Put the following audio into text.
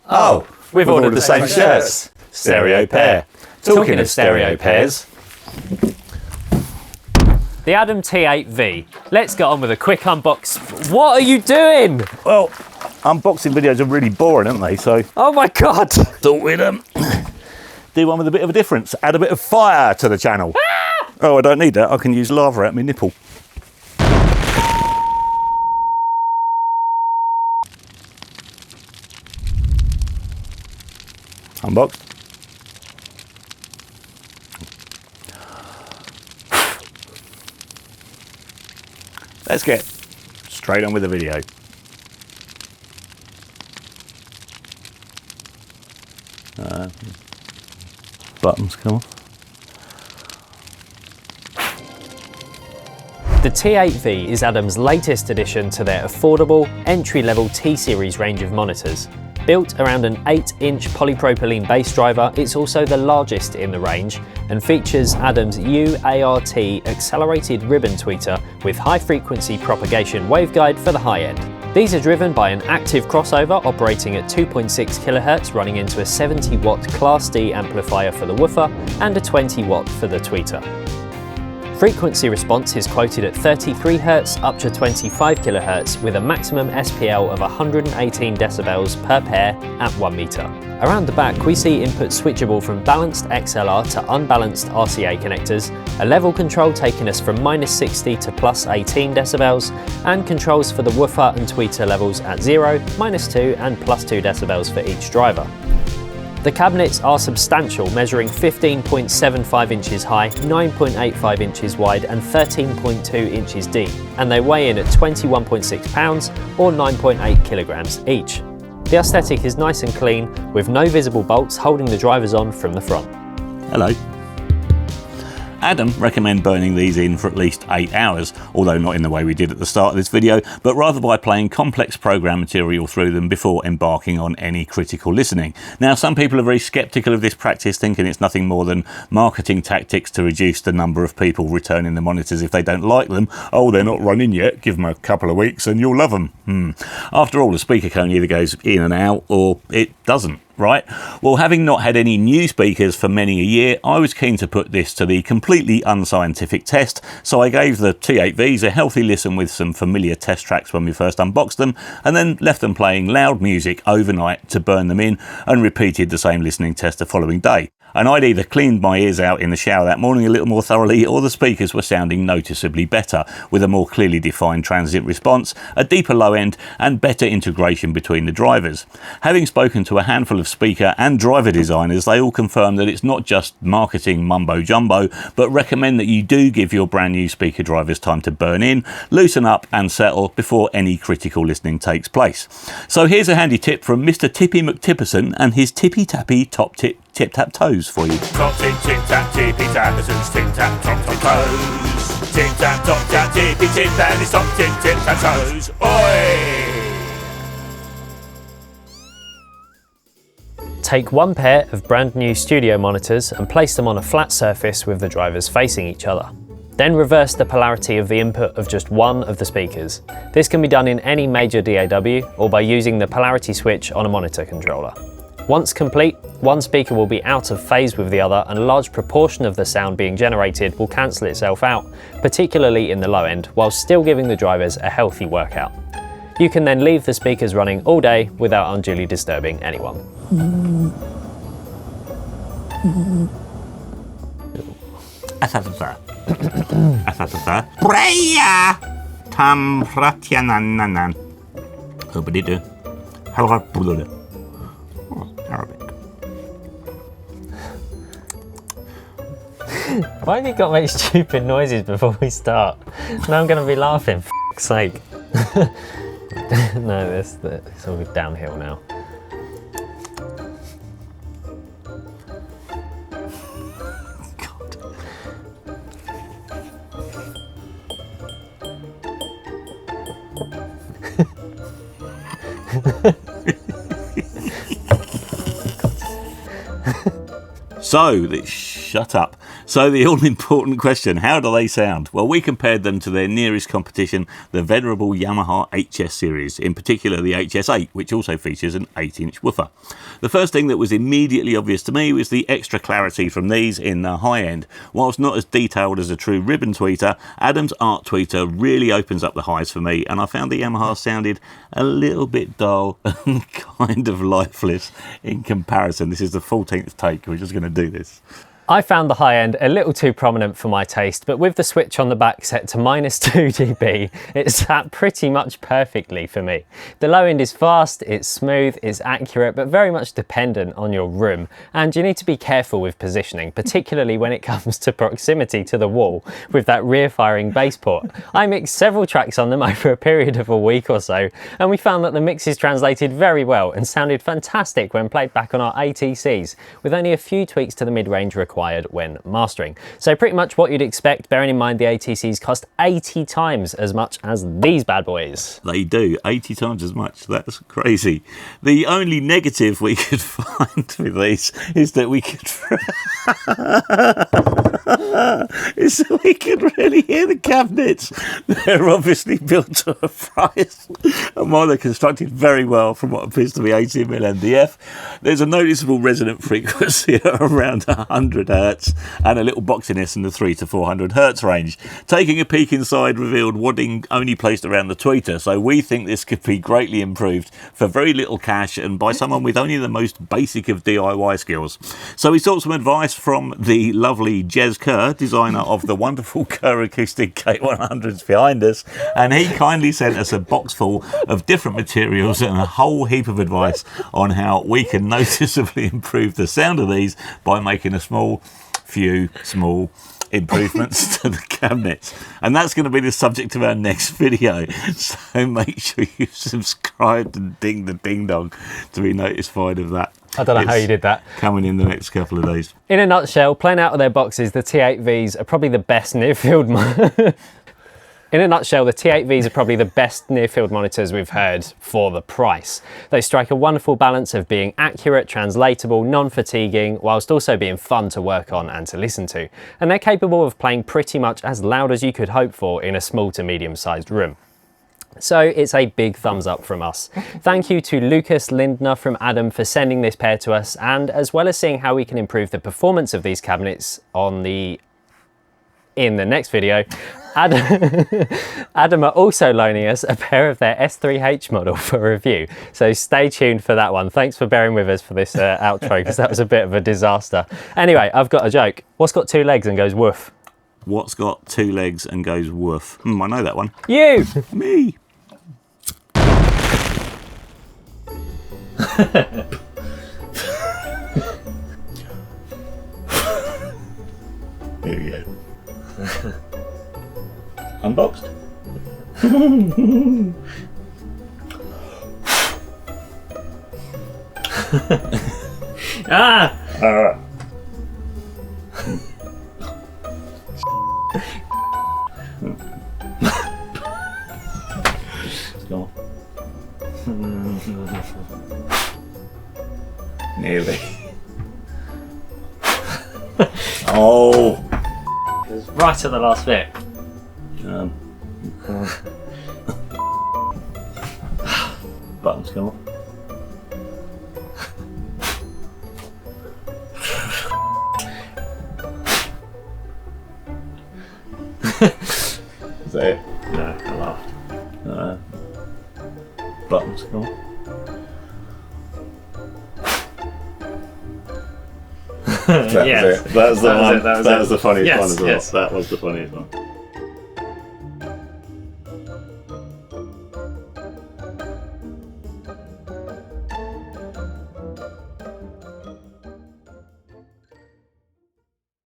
Oh, we've ordered the same shirts. Stereo pair. Talking of stereo pairs, the Adam T8V. Let's get on with a quick unbox. What are you doing? well, unboxing videos are really boring, aren't they? So Oh my God. thought we'd do one with a bit of a difference. Add a bit of fire to the channel. Oh, I don't need that. I can use lava at my nipple. Unboxed. Let's get straight on with the video. Buttons come off. The T8V is Adam's latest addition to their affordable, entry-level T-Series range of monitors. Built around an 8-inch polypropylene base driver, it's also the largest in the range and features Adam's UART accelerated ribbon tweeter with high-frequency propagation waveguide for the high end. These are driven by an active crossover operating at 2.6 kHz running into a 70-watt Class D amplifier for the woofer and a 20-watt for the tweeter. Frequency response is quoted at 33 Hz up to 25 kHz with a maximum SPL of 118 decibels per pair at 1 meter. Around the back we see input switchable from balanced XLR to unbalanced RCA connectors, a level control taking us from -60 to +18 decibels, and controls for the woofer and tweeter levels at 0, -2 and +2 decibels for each driver. The cabinets are substantial, measuring 15.75 inches high, 9.85 inches wide and 13.2 inches deep, and they weigh in at 21.6 pounds or 9.8 kilograms each. The aesthetic is nice and clean, with no visible bolts holding the drivers on from the front. Hello. Adam recommend burning these in for at least 8 hours, although not in the way we did at the start of this video, but rather by playing complex program material through them before embarking on any critical listening. Now, some people are very sceptical of this practice, thinking it's nothing more than marketing tactics to reduce the number of people returning the monitors if they don't like them. Oh, they're not running yet, give them a couple of weeks and you'll love them. After all, a speaker cone either goes in and out or it doesn't. Right? Well, having not had any new speakers for many a year, I was keen to put this to the completely unscientific test, so I gave the T8Vs a healthy listen with some familiar test tracks when we first unboxed them, and then left them playing loud music overnight to burn them in, and repeated the same listening test the following day. And I'd either cleaned my ears out in the shower that morning a little more thoroughly, or the speakers were sounding noticeably better, with a more clearly defined transient response, a deeper low end, and better integration between the drivers. Having spoken to a handful of speaker and driver designers, they all confirm that it's not just marketing mumbo jumbo, but recommend that you do give your brand new speaker drivers time to burn in, loosen up and settle before any critical listening takes place. So here's a handy tip from Mr. Tippy McTipperson and his tippy tappy top tip tap toes for you. Top tip tap tippy tapperson's tip tap top toes. Tip tap top tap tippy tip and his top tip tap toes. Oi! Take one pair of brand new studio monitors and place them on a flat surface with the drivers facing each other. Then reverse the polarity of the input of just one of the speakers. This can be done in any major DAW or by using the polarity switch on a monitor controller. Once complete, one speaker will be out of phase with the other and a large proportion of the sound being generated will cancel itself out, particularly in the low end, while still giving the drivers a healthy workout. You can then leave the speakers running all day without unduly disturbing anyone. Arabic. Why have you got to make stupid noises before we start? Now I'm going to be laughing, for f***'s sake. No, it's all downhill now. So, shut up. So the all-important question, how do they sound? Well, we compared them to their nearest competition, the venerable Yamaha HS series, in particular the HS8, which also features an 8-inch woofer. The first thing that was immediately obvious to me was the extra clarity from these in the high end. Whilst not as detailed as a true ribbon tweeter, Adam's art tweeter really opens up the highs for me, and I found the Yamaha sounded a little bit dull and kind of lifeless in comparison. This is the 14th take, we're just going to do this. I found the high end a little too prominent for my taste, but with the switch on the back set to -2 dB, it sat pretty much perfectly for me. The low end is fast, it's smooth, it's accurate, but very much dependent on your room, and you need to be careful with positioning, particularly when it comes to proximity to the wall with that rear-firing bass port. I mixed several tracks on them over a period of a week or so, and we found that the mixes translated very well and sounded fantastic when played back on our ATCs, with only a few tweaks to the mid-range required when mastering. So pretty much what you'd expect, bearing in mind the ATCs cost 80 times as much as these bad boys. They do, 80 times as much, that's crazy. The only negative we could find with these is that we could really hear the cabinets. They're obviously built to a price, and while they're constructed very well from what appears to be 18mm MDF, there's a noticeable resonant frequency around 100 Hertz and a little boxiness in the 300 to 400 Hertz range. Taking a peek inside revealed wadding only placed around the tweeter, so we think this could be greatly improved for very little cash and by someone with only the most basic of DIY skills. So we sought some advice from the lovely Jez Kerr, designer of the wonderful Kerr acoustic K100s behind us, and he kindly sent us a box full of different materials and a whole heap of advice on how we can noticeably improve the sound of these by making a few small improvements to the cabinets. And that's going to be the subject of our next video, so make sure you subscribe and ding the ding dong to be notified of that. I don't know how you did that. Coming in the next couple of days. In a nutshell, playing out of their boxes, the T8Vs are probably the best Nearfield In a nutshell, the T8Vs are probably the best near-field monitors we've heard for the price. They strike a wonderful balance of being accurate, translatable, non-fatiguing, whilst also being fun to work on and to listen to. And they're capable of playing pretty much as loud as you could hope for in a small to medium-sized room. So it's a big thumbs up from us. Thank you to Lucas Lindner from Adam for sending this pair to us, and as well as seeing how we can improve the performance of these cabinets in the next video, Adam are also loaning us a pair of their S3H model for review. So stay tuned for that one. Thanks for bearing with us for this outro, because that was a bit of a disaster. Anyway, I've got a joke. What's got two legs and goes woof? What's got two legs and goes woof? I know that one. You! Me! Here we go. Unboxed. Ah! It's gone. Nearly. Oh! It was right at the last bit. Buttons come off. Is that it? No, I laughed. Buttons come off. That was it. That was the funniest one as well. That was the funniest one.